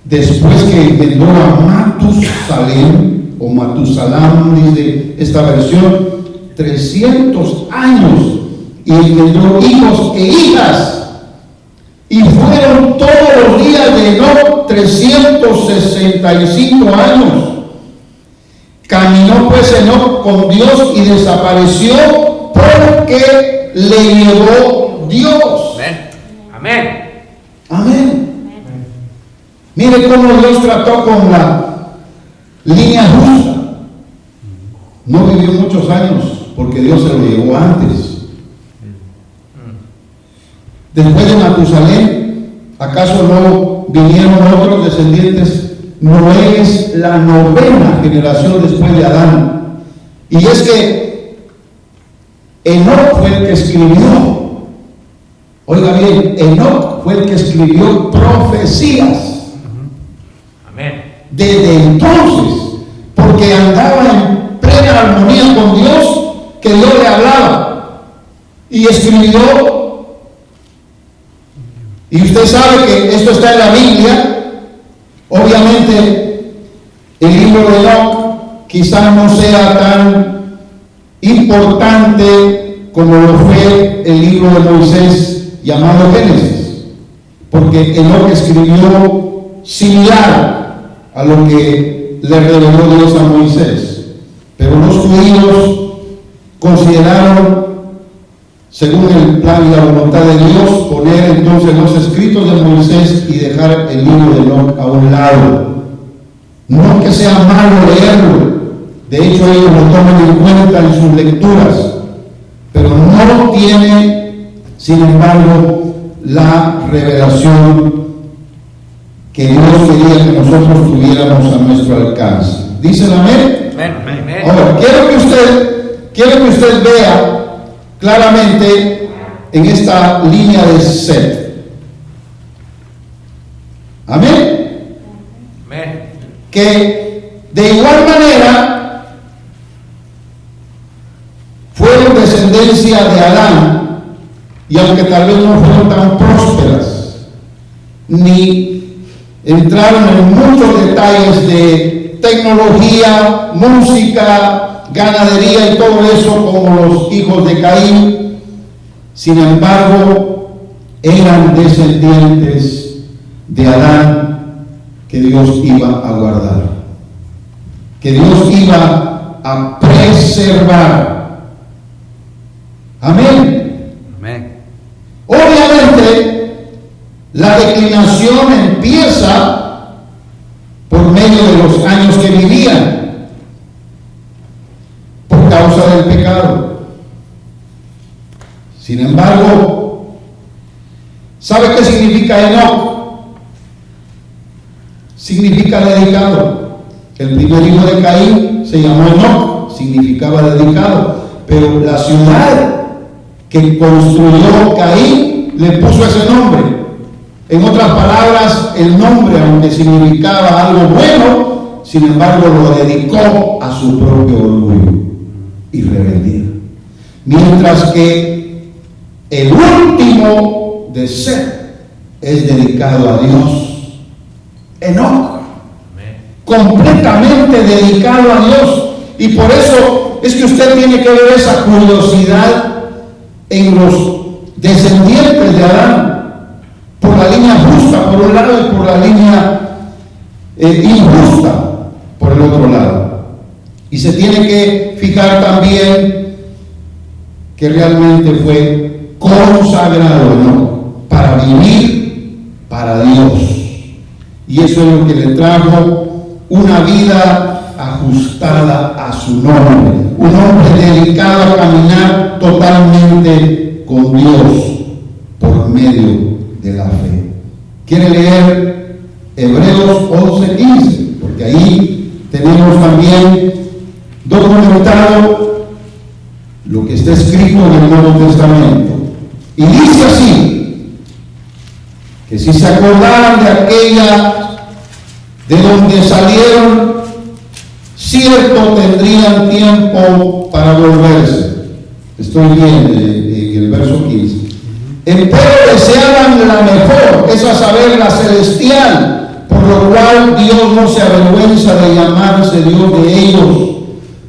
después que engendró a Matusalem, o Matusalam, dice esta versión, 300 años, y engendró hijos e hijas, y fueron todos los días de Enoc 365 años. Caminó pues Enoc con Dios y desapareció porque le llevó Dios. Amén. Amén. Mire cómo Dios trató con la línea justa. no vivió muchos años porque Dios se lo llevó antes. Después de Matusalén, ¿acaso no vinieron otros descendientes? Noé es la 9ª generación después de Adán. Y es que Enoc fue el que escribió, oiga bien, Enoc fue el que escribió profecías. Amén. Desde entonces, porque andaba en plena armonía con Dios, que Dios le hablaba y escribió. Y usted sabe que esto está en la Biblia. Obviamente el libro de Enoc quizás no sea tan importante como lo fue el libro de Moisés llamado Génesis, porque Enoc escribió similar a lo que le reveló Dios a Moisés. Pero los judíos consideraron, según el plan y la voluntad de Dios, poner entonces los escritos de Moisés y dejar el libro de Enoc a un lado. No que sea malo leerlo, de hecho ellos lo toman en cuenta en sus lecturas, pero no tiene, sin embargo, la revelación que Dios quería que nosotros tuviéramos a nuestro alcance. ¿Dicen amén? Amén. Ahora, quiero que usted vea claramente en esta línea de Set. Amén. Amén. Que de igual manera fueron descendencia de Adán, y aunque tal vez no fueron tan prósperas, ni entraron en muchos detalles de tecnología, música, ganadería y todo eso como los hijos de Caín, sin embargo eran descendientes de Adán que Dios iba a guardar, que Dios iba a preservar. Amén. Amén. Obviamente la declinación empieza por medio de los años que vivían, causa del pecado. Sin embargo, ¿sabe qué significa Enoc? Significa dedicado. El primer hijo de Caín se llamó Enoc, significaba dedicado, pero la ciudad que construyó Caín le puso ese nombre. En otras palabras, el nombre, aunque significaba algo bueno, sin embargo lo dedicó a su propio orgullo y rebeldía. Mientras que el último de Set es dedicado a Dios. Enoc, completamente dedicado a Dios. Y por eso es que usted tiene que ver esa curiosidad en los descendientes de Adán, por la línea justa por un lado y por la línea injusta por el otro lado. Y se tiene que fijar también que realmente fue consagrado, ¿no?, para vivir para Dios. Y eso es lo que le trajo una vida ajustada a su nombre, un hombre dedicado a caminar totalmente con Dios por medio de la fe. ¿Quiere leer Hebreos 11:15? Porque ahí tenemos también documentado lo que está escrito en el Nuevo Testamento. Y dice así, que si se acordaran de aquella de donde salieron, cierto tendrían tiempo para volverse. Estoy bien en el verso 15. Empero deseaban la mejor, es a saber, la celestial, por lo cual Dios no se avergüenza de llamarse Dios de ellos,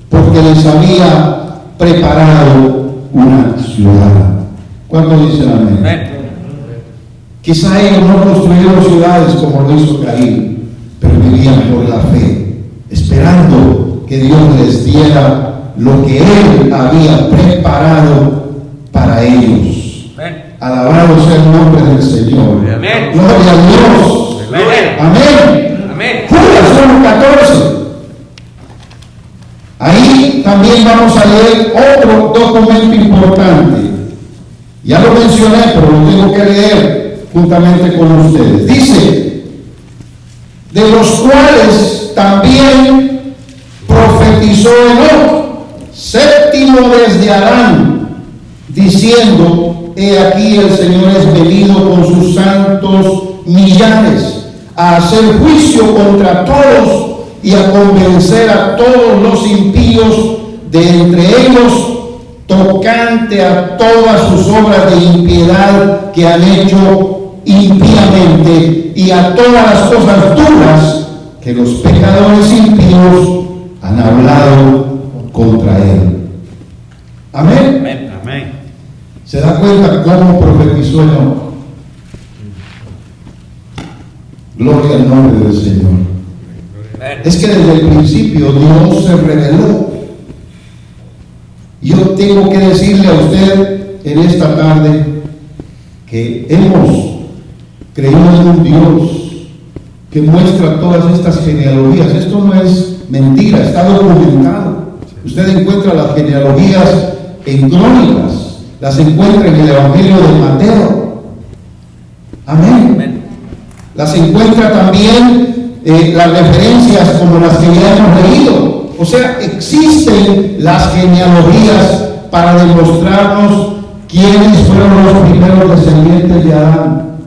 porque les había preparado una ciudad. ¿Cuánto dicen amén? Amén. Quizá ellos no construyeron ciudades como lo hizo Caín, pero vivían por la fe, esperando que Dios les diera lo que Él había preparado para ellos. Amén. Alabado sea el nombre del Señor. Amén. Gloria a Dios. Amén. Amén. Amén. Judas 1:14. Ahí también vamos a leer otro documento importante. Ya lo mencioné, pero lo tengo que leer juntamente con ustedes. Dice, de los cuales también profetizó Enoc, séptimo desde Adán, diciendo, he aquí el Señor es venido con sus santos millares a hacer juicio contra todos y a convencer a todos los impíos de entre ellos, tocante a todas sus obras de impiedad que han hecho impíamente, y a todas las cosas duras que los pecadores impíos han hablado contra él. Amén. Amén. Amén. ¿Se da cuenta cómo profetizó Enoc? Gloria al nombre del Señor. Es que desde el principio Dios se reveló. Yo tengo que decirle a usted en esta tarde que hemos creído en un Dios que muestra todas estas genealogías. Esto no es mentira, está documentado. Usted encuentra las genealogías en Crónicas, las encuentra en el Evangelio de Mateo. Amén. Las encuentra también las referencias como las que ya hemos leído. O sea, existen las genealogías para demostrarnos quiénes fueron los primeros descendientes de Adán.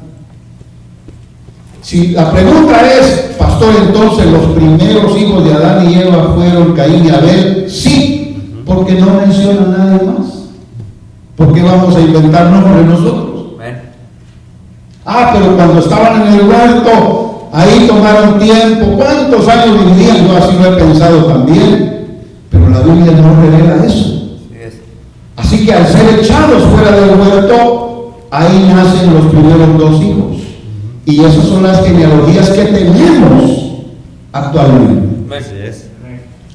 Si la pregunta es, pastor, entonces los primeros hijos de Adán y Eva fueron Caín y Abel, sí, porque no menciona a nadie más. ¿Por qué vamos a inventar nombres nosotros? Pero cuando estaban en el huerto, ahí tomaron tiempo. ¿Cuántos años vivían? Yo así lo he pensado también, pero la Biblia no revela eso. Así que al ser echados fuera del huerto, ahí nacen los primeros dos hijos. Y esas son las genealogías que tenemos actualmente.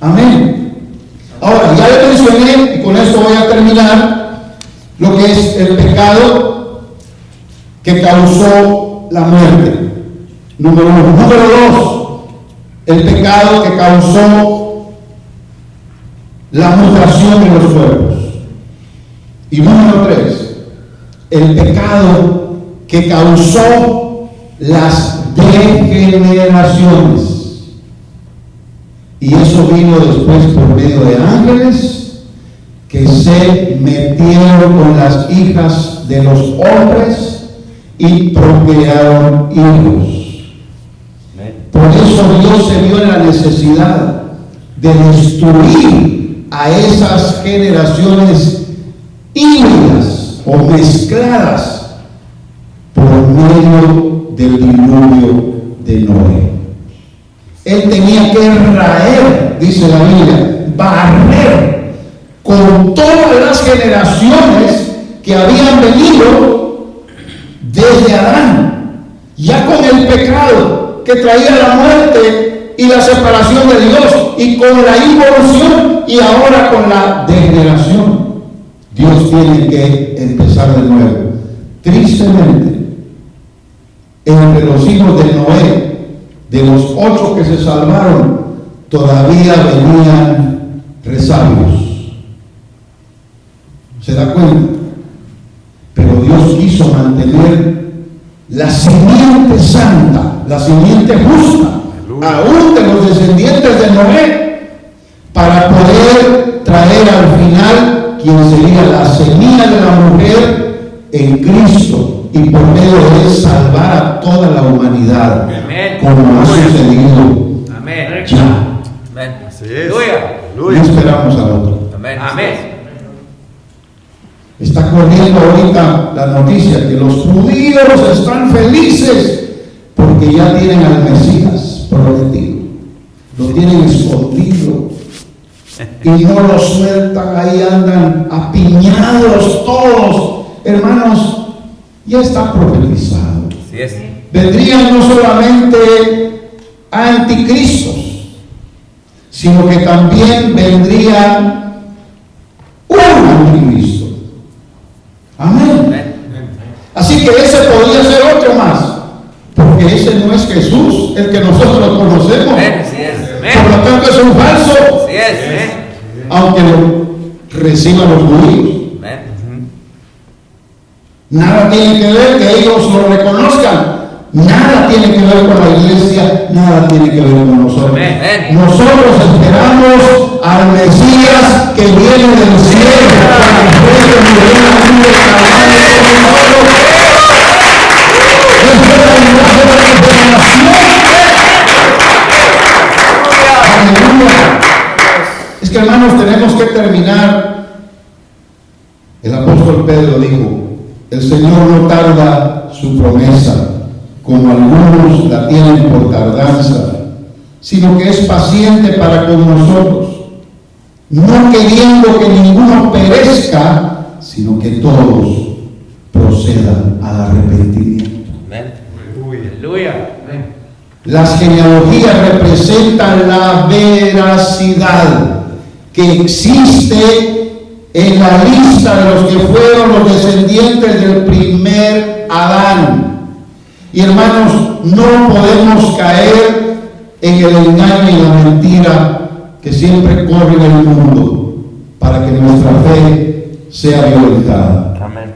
Amén. Ahora, ya le mencioné, y con esto voy a terminar, lo que es el pecado que causó la muerte. Número uno. Número dos, el pecado que causó la mutación de los cuerpos. Y número tres, el pecado que causó las degeneraciones. Y eso vino después por medio de ángeles que se metieron con las hijas de los hombres y procrearon hijos. Por eso Dios se vio en la necesidad de destruir a esas generaciones híbridas o mezcladas por medio del diluvio de Noé. Él tenía que raer, dice la Biblia, barrer con todas las generaciones que habían venido desde Adán, ya con el pecado que traía la muerte y la separación de Dios, y con la involución, y ahora con la degeneración. Dios tiene que empezar de nuevo. Tristemente, entre los hijos de Noé, de los 8 que se salvaron, todavía venían resabios. ¿Se da cuenta? Pero Dios quiso mantener la simiente santa, la simiente justa, aún de los descendientes de Noé, para poder traer al final quien sería la semilla de la mujer en Cristo, y por medio de él salvar a toda la humanidad. Amén. Como ha sucedido. Amén. Ya. Amén. Así es. No esperamos a otro. Amén. Amén. Está corriendo ahorita la noticia que los judíos están felices porque ya tienen al Mesías prometido. Lo tienen escondido y no lo sueltan, ahí andan apiñados todos. Hermanos, ya está profetizado. Así es. Vendrían no solamente anticristos, sino que también vendrían un anticristo. Amén. Así que ese podría ser otro más, porque ese no es Jesús el que nosotros conocemos. Amén. Así es. Amén. Por lo tanto es un falso. Así es. Aunque que reciban los judíos. Nada tiene que ver que ellos lo reconozcan. Nada tiene que ver con la iglesia, nada tiene que ver con nosotros. Amén. Nosotros esperamos al Mesías que viene del cielo para que pueda vivir la vida de Aleluya. Es que, hermanos, tenemos que terminar. El apóstol Pedro dijo: el Señor no tarda su promesa, como algunos la tienen por tardanza, sino que es paciente para con nosotros, no queriendo que ninguno perezca, sino que todos procedan al arrepentimiento. Amén. Aleluya. Las genealogías representan la veracidad que existe en la lista de los que fueron los descendientes del primer Adán. Y hermanos, no podemos caer en el engaño y la mentira que siempre corre en el mundo para que nuestra fe sea violentada. Amén.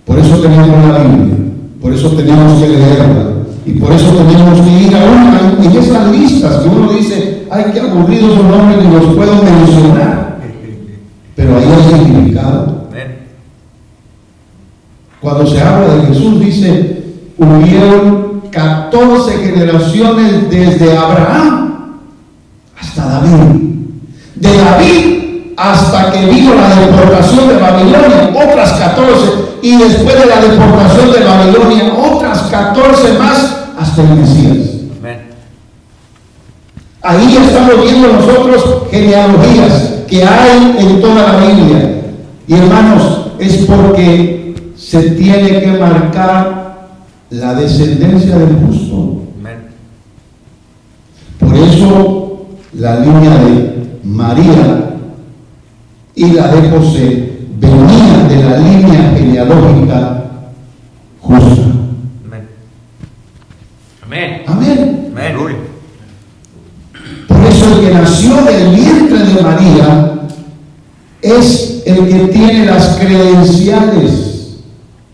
Por eso tenemos la Biblia, por eso tenemos que leerla y por eso tenemos que ir a en esas listas que uno dice: ay, qué aburridos son nombres, ni los puedo mencionar, pero ahí hay significado. Amén. Cuando se habla de Jesús dice: hubieron 14 generaciones desde Abraham hasta David. De David hasta que vino la deportación de Babilonia, otras 14. Y después de la deportación de Babilonia, otras 14 más hasta el Mesías. Amén. Ahí estamos viendo nosotros genealogías que hay en toda la Biblia. Y hermanos, es porque se tiene que marcar la descendencia del justo. Amén. Por eso la línea de María y la de José venían de la línea genealógica justa. Amén. Amén. Amén. Amén. Por eso el que nació del vientre de María es el que tiene las credenciales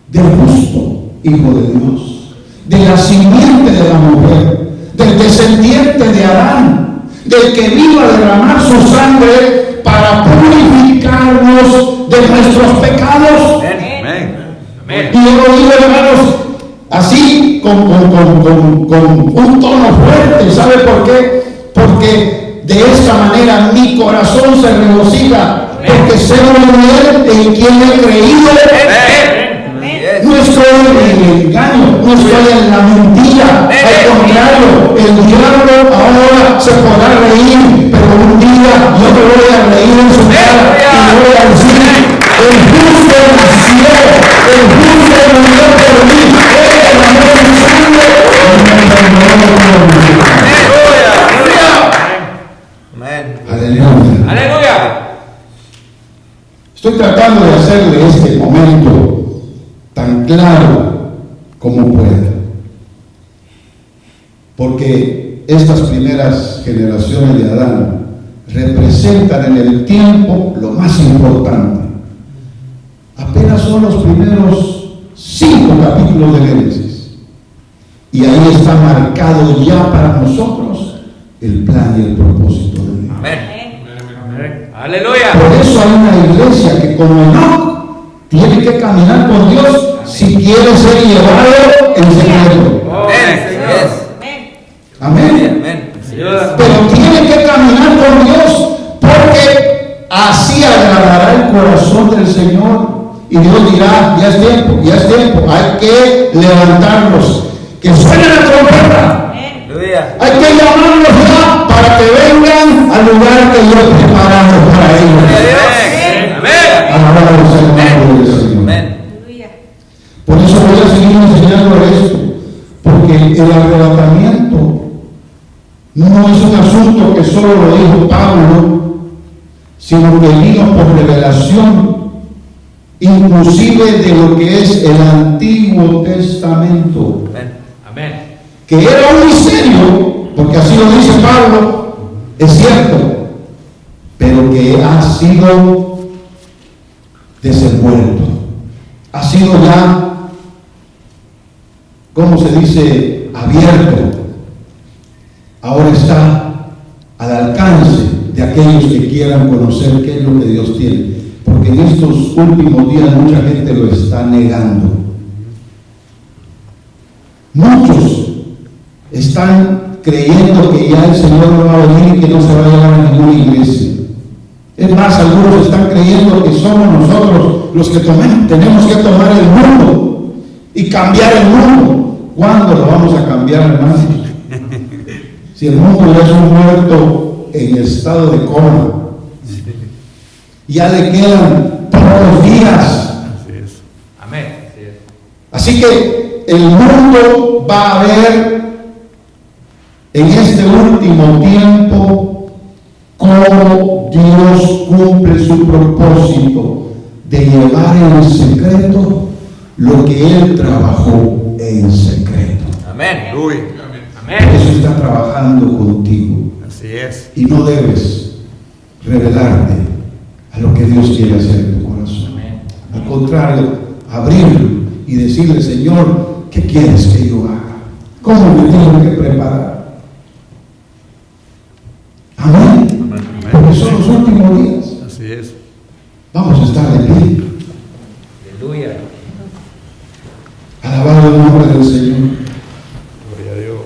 del justo Hijo de Dios, de la simiente de la mujer, del descendiente de Adán, del que vino a derramar su sangre para purificarnos de nuestros pecados. Amén. Amén. Y yo lo digo, hermanos, así con un tono fuerte. ¿Sabe por qué? Porque de esta manera mi corazón se regocija, porque sé en quien he creído. No estoy en el engaño, no estoy en la mentira. Al contrario, el diablo ahora se podrá reír, pero un día yo me voy a reír en su cara y le voy a decir: el justo nació, el justo murió por mí, él derramó su sangre y me perdonó. Aleluya. Aleluya. Estoy tratando de hacerle este momento tan claro como pueda, porque estas primeras generaciones de Adán representan en el tiempo lo más importante. Apenas son los primeros 5 capítulos de Génesis, y ahí está marcado ya para nosotros el plan y el propósito de Dios. Amén. Aleluya. Por eso hay una iglesia que, como Enoc, tiene que caminar con Dios si quiere ser llevado en secreto. Amén. Pero tiene que caminar con Dios, porque así agradará el corazón del Señor. Y Dios dirá: ya es tiempo, hay que levantarlos, que suene la trompeta. Hay que llamarlos ya para que vengan al lugar que yo he preparado para ellos. Alabado sea el nombre del Señor. Por eso voy a seguir enseñando esto, porque el arrebatamiento no es un asunto que solo lo dijo Pablo, sino que vino por revelación, inclusive de lo que es el Antiguo Testamento. Amén. Que era un misterio, porque así lo dice Pablo, es cierto, pero pero que ha sido desenvuelto, ha sido ya, ¿cómo se dice?, abierto. Ahora está al alcance de aquellos que quieran conocer qué es lo que Dios tiene, porque en estos últimos días mucha gente lo está negando. Muchos están creyendo que ya el Señor no va a venir y que no se va a llevar a ninguna iglesia. Es más, algunos están creyendo que somos nosotros los que tenemos que tomar el mundo y cambiar el mundo. ¿Cuándo lo vamos a cambiar, hermanos? Si el mundo ya es un muerto en estado de coma, ya le quedan pocos días. Así es. Amén. Así que el mundo va a ver en este último tiempo cómo Dios cumple su propósito de llevar en secreto lo que Él trabajó en secreto. Amén. Aleluya. Eso está trabajando contigo. Así es. Y no debes revelarte a lo que Dios quiere hacer en tu corazón. Amén. Al contrario, abrirlo y decirle: Señor, ¿qué quieres que yo haga? ¿Cómo me tengo que preparar? Amén. Porque son los últimos días. Así es. Vamos a estar de pie. Aleluya. Alabado el nombre del Señor. Gloria a Dios.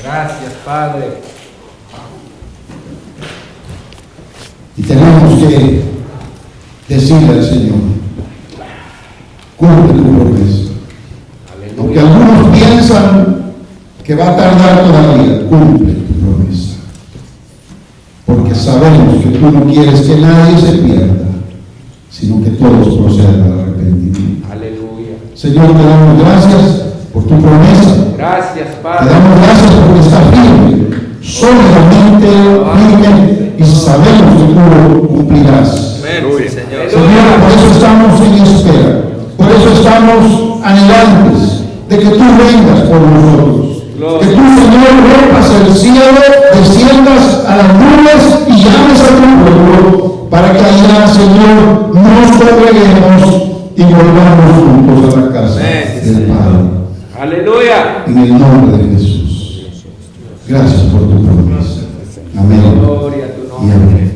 Gracias, Padre. Y tenemos que decirle al Señor: cumple tu promesa. Aunque algunos piensan que va a tardar todavía, cumple tu promesa. Porque sabemos que tú no quieres que nadie se pierda, sino que todos procedan al arrepentimiento. Aleluya. Señor, te damos gracias por tu promesa. Gracias, Te Padre. damos gracias porque está firme, sólidamente firme, y sabemos que tú lo cumplirás. Amén. Señor. Señor, por eso estamos en espera, por eso estamos anhelantes de que tú vengas por nosotros. Que tú, Señor, rompas el cielo, desciendas a las nubes y llames a tu pueblo, para que allá, Señor, nos congreguemos y volvamos juntos a la casa del Padre. Aleluya. En el nombre de Jesús. Gracias por tu promesa. Amén. Gloria a tu Y nombre. amén.